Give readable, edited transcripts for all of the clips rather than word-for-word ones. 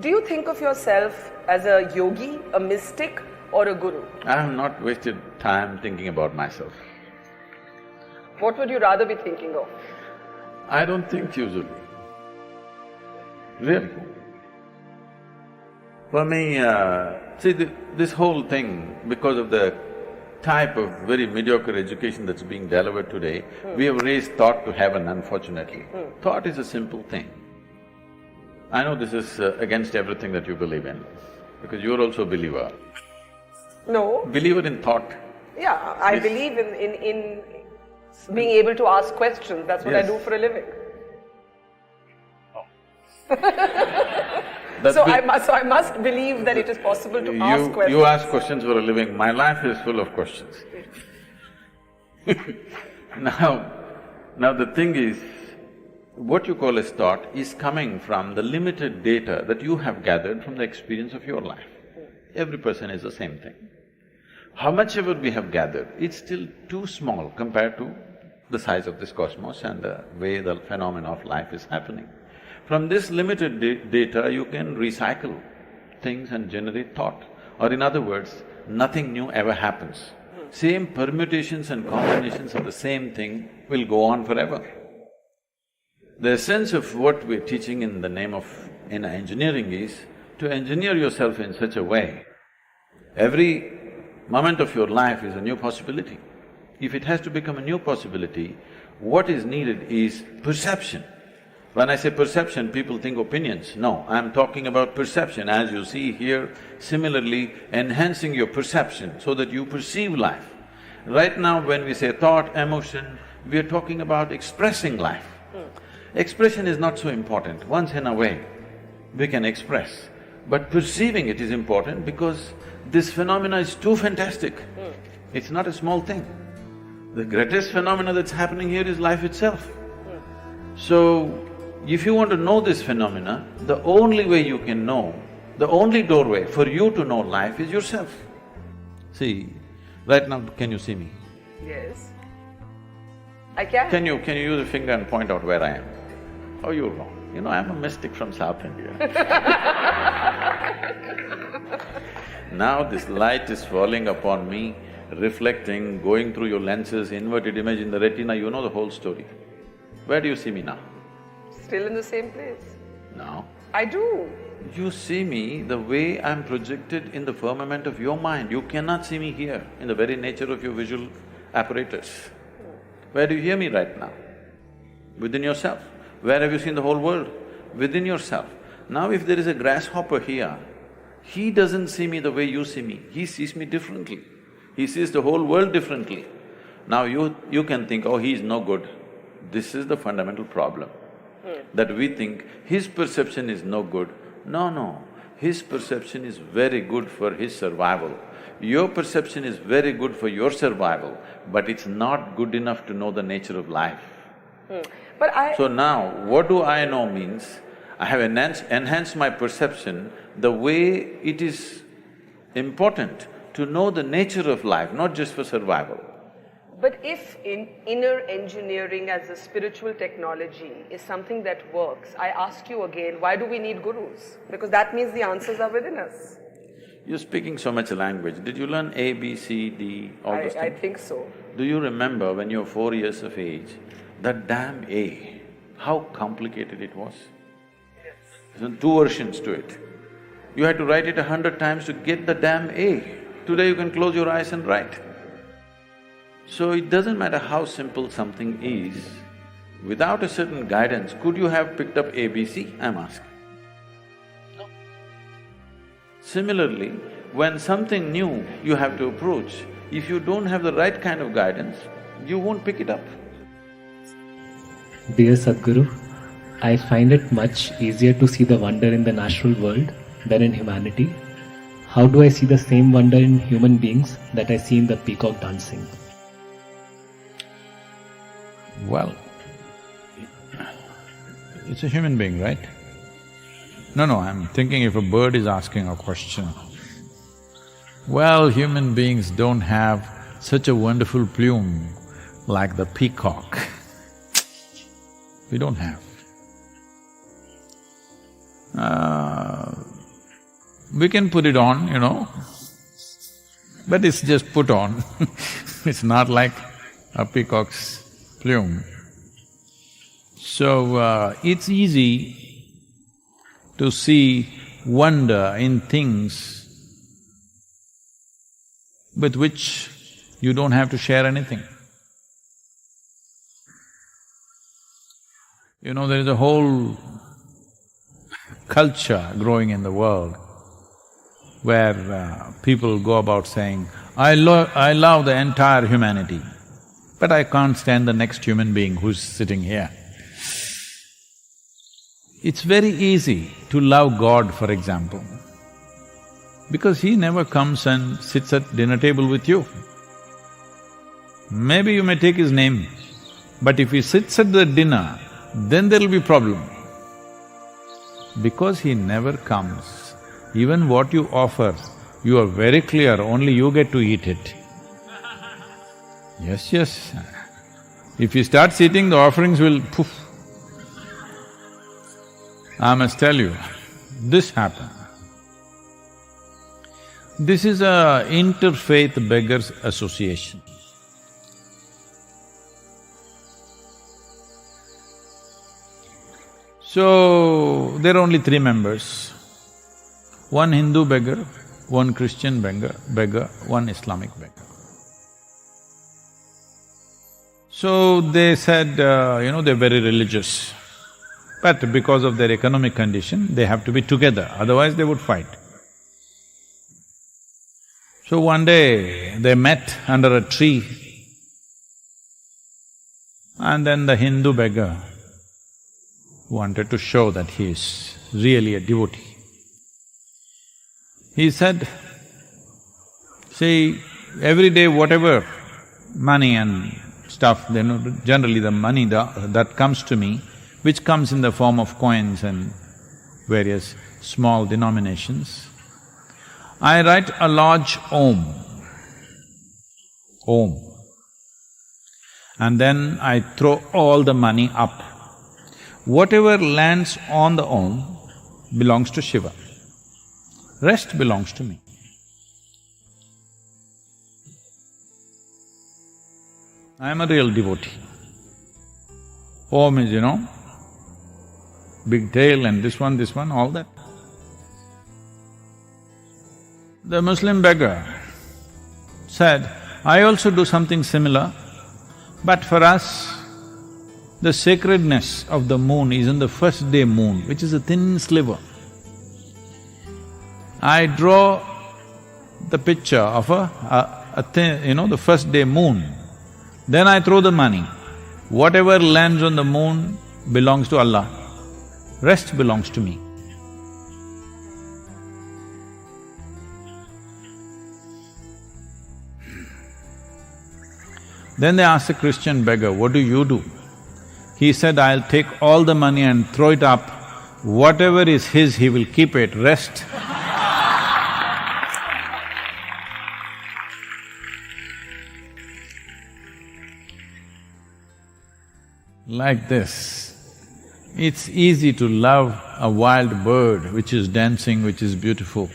Do you think of yourself as a yogi, a mystic, or a guru? I have not wasted time thinking about myself. What would you rather be thinking of? I don't think usually. Really. For me, this whole thing, because of the type of very mediocre education that's being delivered today, we have raised thought to heaven, unfortunately. Thought is a simple thing. I know this is against everything that you believe in, because you're also a believer. No. Believer in thought. Yeah, I believe in being able to ask questions. That's what I do for a living. So I must believe that it is possible to ask questions. You ask questions for a living. My life is full of questions. Now the thing is, what you call as thought is coming from the limited data that you have gathered from the experience of your life. Every person is the same thing. How much ever we have gathered, it's still too small compared to the size of this cosmos and the way the phenomena of life is happening. From this limited data, you can recycle things and generate thought. Or in other words, nothing new ever happens. Same permutations and combinations of the same thing will go on forever. The essence of what we're teaching in the name of… in engineering is to engineer yourself in such a way, every moment of your life is a new possibility. If it has to become a new possibility, what is needed is perception. When I say perception, people think opinions. No, I'm talking about perception, as you see here, similarly enhancing your perception so that you perceive life. Right now, when we say thought, emotion, we are talking about expressing life. Expression is not so important. Once in a way, we can express. But perceiving it is important because this phenomena is too fantastic. It's not a small thing. The greatest phenomena that's happening here is life itself. So, if you want to know this phenomena, the only way you can know, the only doorway for you to know life is yourself. See, right now, can you see me? Yes. I can. Can you use a finger and point out where I am? Oh, you're wrong. You know, I'm a mystic from South India. Now this light is falling upon me, reflecting, going through your lenses, inverted image in the retina, you know the whole story. Where do you see me now? Still in the same place. No. I do. You see me the way I'm projected in the firmament of your mind. You cannot see me here, in the very nature of your visual apparatus. Where do you hear me right now? Within yourself. Where have you seen the whole world? Within yourself. Now if there is a grasshopper here, he doesn't see me the way you see me, he sees me differently. He sees the whole world differently. Now you can think, oh, he is no good. This is the fundamental problem. That we think his perception is no good. No, his perception is very good for his survival. Your perception is very good for your survival, but it's not good enough to know the nature of life. So now, what do I know means, I have enhanced my perception the way it is important to know the nature of life, not just for survival. But if inner engineering as a spiritual technology is something that works, I ask you again, why do we need gurus? Because that means the answers are within us. You're speaking so much language. Did you learn A, B, C, D, all those things? I think so. Do you remember when you were 4 years of age, that damn A, how complicated it was? Yes. There's 2 versions to it. You had to write it 100 times to get the damn A. Today you can close your eyes and write. So it doesn't matter how simple something is, without a certain guidance, could you have picked up ABC, I'm asking? No. Similarly, when something new you have to approach, if you don't have the right kind of guidance, you won't pick it up. Dear Sadhguru, I find it much easier to see the wonder in the natural world than in humanity. How do I see the same wonder in human beings that I see in the peacock dancing? Well, it's a human being, right? No, I'm thinking if a bird is asking a question. Well, human beings don't have such a wonderful plume like the peacock. We don't have. We can put it on, but it's just put on. It's not like a peacock's plume. So, it's easy to see wonder in things with which you don't have to share anything. There is a whole culture growing in the world where people go about saying, I love the entire humanity, but I can't stand the next human being who's sitting here. It's very easy to love God, for example, because He never comes and sits at dinner table with you. Maybe you may take His name, but if He sits at the dinner, then there'll be problem. Because He never comes, even what you offer, you are very clear, only you get to eat it. Yes. If you start eating, the offerings will poof. I must tell you, this happened. This is a interfaith beggars association. So, there are only 3 members, one Hindu beggar, one Christian beggar, one Islamic beggar. So, they said, they're very religious, but because of their economic condition, they have to be together, otherwise they would fight. So, one day, they met under a tree, and then the Hindu beggar wanted to show that he is really a devotee. He said, see, every day whatever money and stuff, generally the money that comes to me, which comes in the form of coins and various small denominations, I write a large Om, and then I throw all the money up. Whatever lands on the Om belongs to Shiva, rest belongs to me. I am a real devotee. Om is, big tail and this one, all that. The Muslim beggar said, I also do something similar, but for us, the sacredness of the moon is on the first day moon, which is a thin sliver. I draw the picture of the first day moon, then I throw the money. Whatever lands on the moon belongs to Allah, rest belongs to me. Then they asked the Christian beggar, what do you do? He said, I'll take all the money and throw it up. Whatever is his, he will keep it, rest. Like this, it's easy to love a wild bird which is dancing, which is beautiful,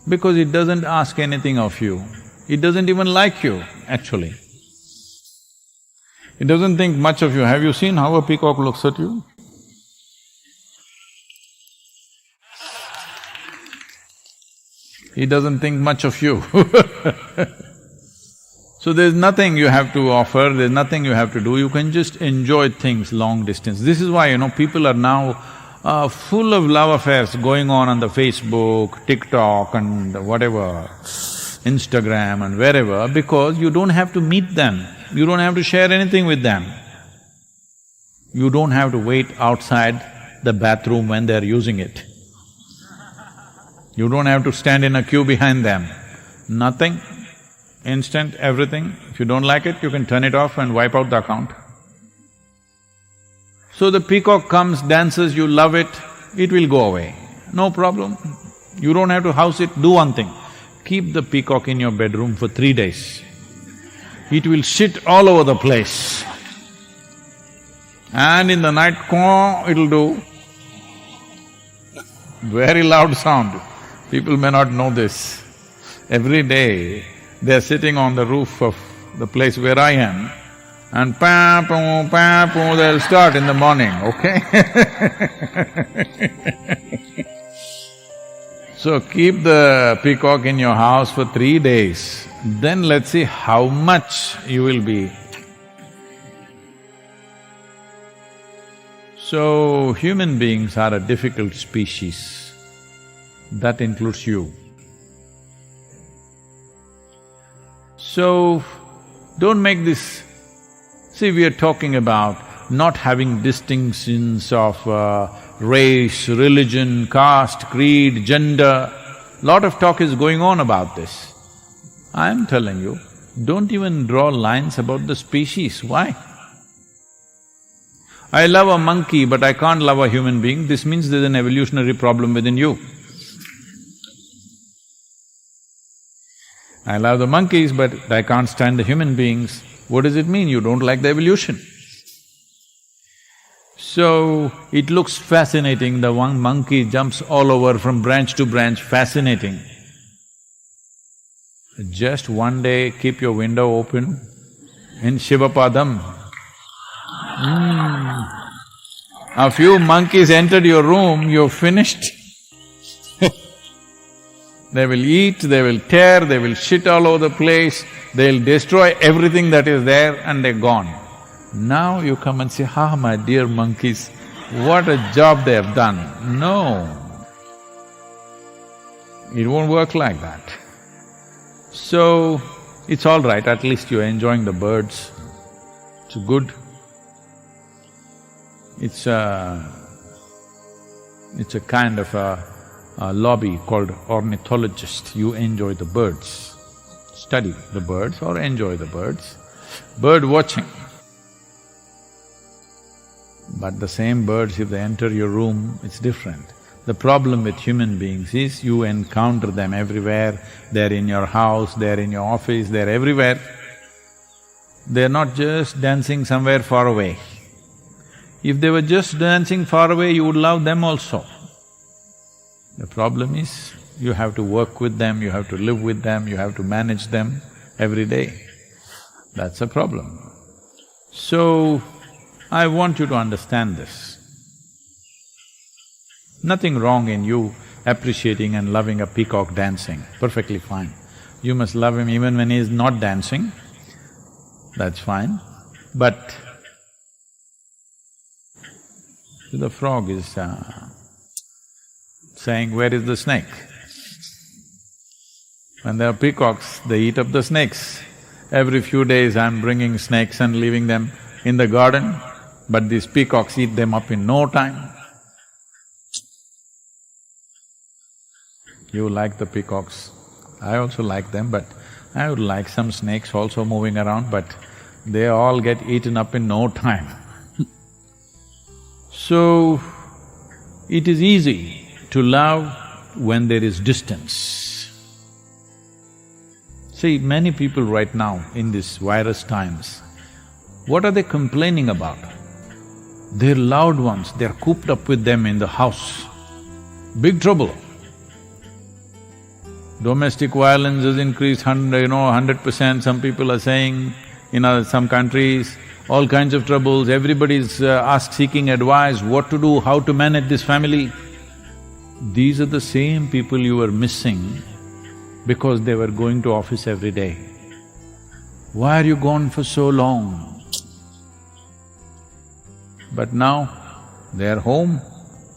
because it doesn't ask anything of you. It doesn't even like you, actually. It doesn't think much of you. Have you seen how a peacock looks at you? He doesn't think much of you. So there's nothing you have to offer, there's nothing you have to do, you can just enjoy things long distance. This is why, people are now full of love affairs going on the Facebook, TikTok and whatever, Instagram and wherever, because you don't have to meet them, you don't have to share anything with them. You don't have to wait outside the bathroom when they're using it. You don't have to stand in a queue behind them. Nothing, instant, everything. If you don't like it, you can turn it off and wipe out the account. So the peacock comes, dances, you love it, it will go away, no problem. You don't have to house it, do one thing, keep the peacock in your bedroom for 3 days. It will sit all over the place. And in the night, caw, it'll do very loud sound. People may not know this. Every day, they're sitting on the roof of the place where I am, and pa-poo, they'll start in the morning, okay? So keep the peacock in your house for 3 days, then let's see how much you will be. So, human beings are a difficult species. That includes you. So, don't make this… See, we are talking about not having distinctions of race, religion, caste, creed, gender. Lot of talk is going on about this. I am telling you, don't even draw lines about the species. Why? I love a monkey but I can't love a human being, this means there's an evolutionary problem within you. I love the monkeys but I can't stand the human beings. What does it mean? You don't like the evolution. So, it looks fascinating, the one monkey jumps all over from branch to branch, fascinating. Just one day, keep your window open in Shivapadam. A few monkeys entered your room, you're finished. They will eat, they will tear, they will shit all over the place, they'll destroy everything that is there and they're gone. Now you come and say, ah, my dear monkeys, what a job they have done. No, it won't work like that. So, it's all right, at least you're enjoying the birds, it's good. It's a kind of a lobby called ornithologist. You enjoy the birds, study the birds or enjoy the birds. Bird watching. But the same birds, if they enter your room, it's different. The problem with human beings is you encounter them everywhere, they're in your house, they're in your office, they're everywhere. They're not just dancing somewhere far away. If they were just dancing far away, you would love them also. The problem is, you have to work with them, you have to live with them, you have to manage them every day. That's a problem. So, I want you to understand this. Nothing wrong in you appreciating and loving a peacock dancing, perfectly fine. You must love him even when he is not dancing, that's fine. But the frog is saying, where is the snake? When there are peacocks, they eat up the snakes. Every few days I'm bringing snakes and leaving them in the garden, but these peacocks eat them up in no time. You like the peacocks, I also like them, but I would like some snakes also moving around, but they all get eaten up in no time. So, it is easy to love when there is distance. See, many people right now in this virus times, what are they complaining about? Their loved ones, they're cooped up with them in the house. Big trouble. Domestic violence has increased 100%, some people are saying, in some countries, all kinds of troubles, everybody's seeking advice, what to do, how to manage this family. These are the same people you were missing because they were going to office every day. Why are you gone for so long? But now, they're home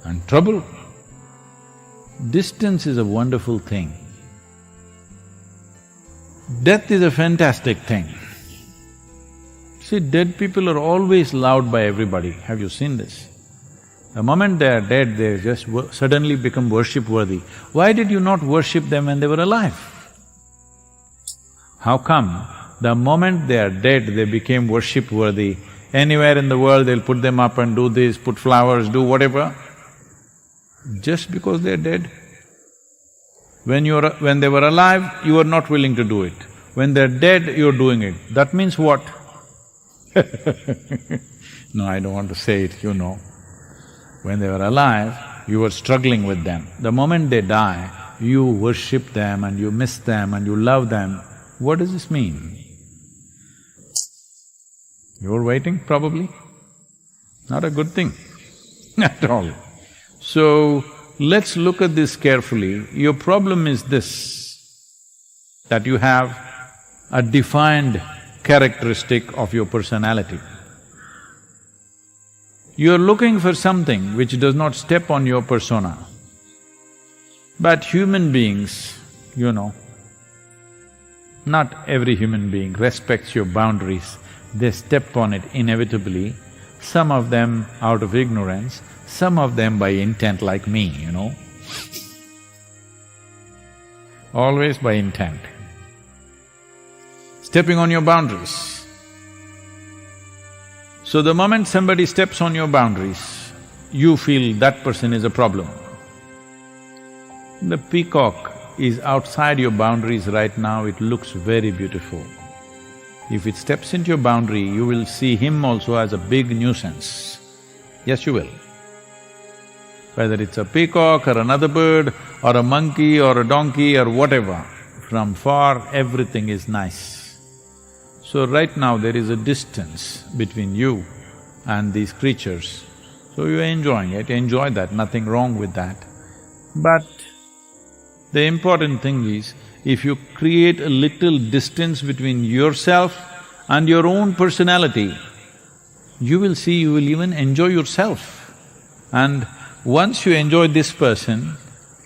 and trouble. Distance is a wonderful thing. Death is a fantastic thing. See, dead people are always loved by everybody, have you seen this? The moment they are dead, they just suddenly become worship-worthy. Why did you not worship them when they were alive? How come the moment they are dead, they became worship-worthy? Anywhere in the world, they'll put them up and do this, put flowers, do whatever. Just because they're dead. When they were alive, you were not willing to do it. When they're dead, you're doing it. That means what? No, I don't want to say it, you know. When they were alive, you were struggling with them. The moment they die, you worship them and you miss them and you love them. What does this mean? You're waiting, probably? Not a good thing at all. So, let's look at this carefully. Your problem is this, that you have a defined characteristic of your personality. You're looking for something which does not step on your persona. But human beings, not every human being respects your boundaries. They step on it inevitably, some of them out of ignorance, some of them by intent like me, Always by intent. Stepping on your boundaries. So the moment somebody steps on your boundaries, you feel that person is a problem. The peacock is outside your boundaries right now, it looks very beautiful. If it steps into your boundary, you will see him also as a big nuisance. Yes, you will. Whether it's a peacock or another bird or a monkey or a donkey or whatever, from far everything is nice. So right now there is a distance between you and these creatures. So you're enjoying it, enjoy that, nothing wrong with that. But the important thing is, if you create a little distance between yourself and your own personality, you will see you will even enjoy yourself. And once you enjoy this person,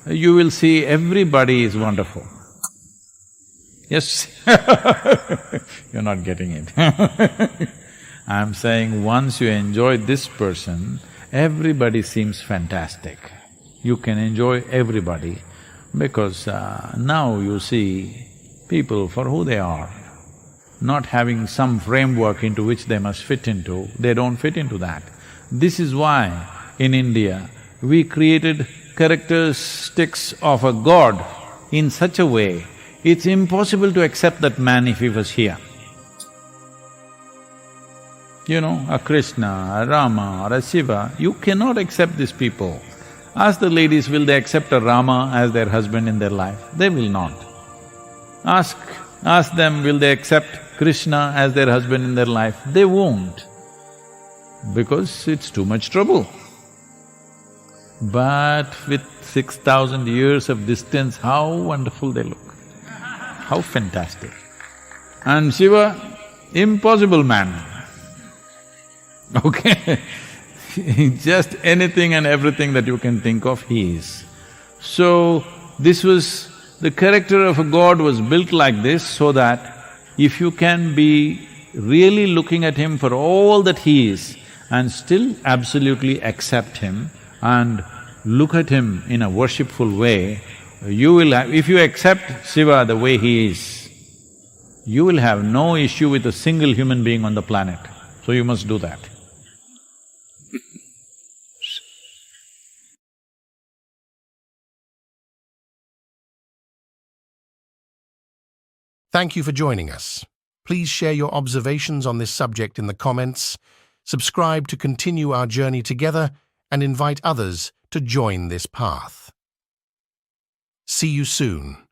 you will see everybody is wonderful. Yes you're not getting it I'm saying once you enjoy this person, everybody seems fantastic. You can enjoy everybody because now you see people for who they are, not having some framework into which they must fit into, they don't fit into that. This is why in India we created characteristics of a god in such a way, it's impossible to accept that man if he was here. A Krishna, a Rama or a Shiva, you cannot accept these people. Ask the ladies, will they accept a Rama as their husband in their life? They will not. Ask them, will they accept Krishna as their husband in their life? They won't, because it's too much trouble. But with 6,000 years of distance, how wonderful they look, how fantastic. And Shiva, impossible man, okay just anything and everything that you can think of, he is. So, this was… the character of a god was built like this so that if you can be really looking at him for all that he is and still absolutely accept him and look at him in a worshipful way, you will have… if you accept Shiva the way he is, you will have no issue with a single human being on the planet. So you must do that. Thank you for joining us. Please share your observations on this subject in the comments, subscribe to continue our journey together, and invite others to join this path. See you soon.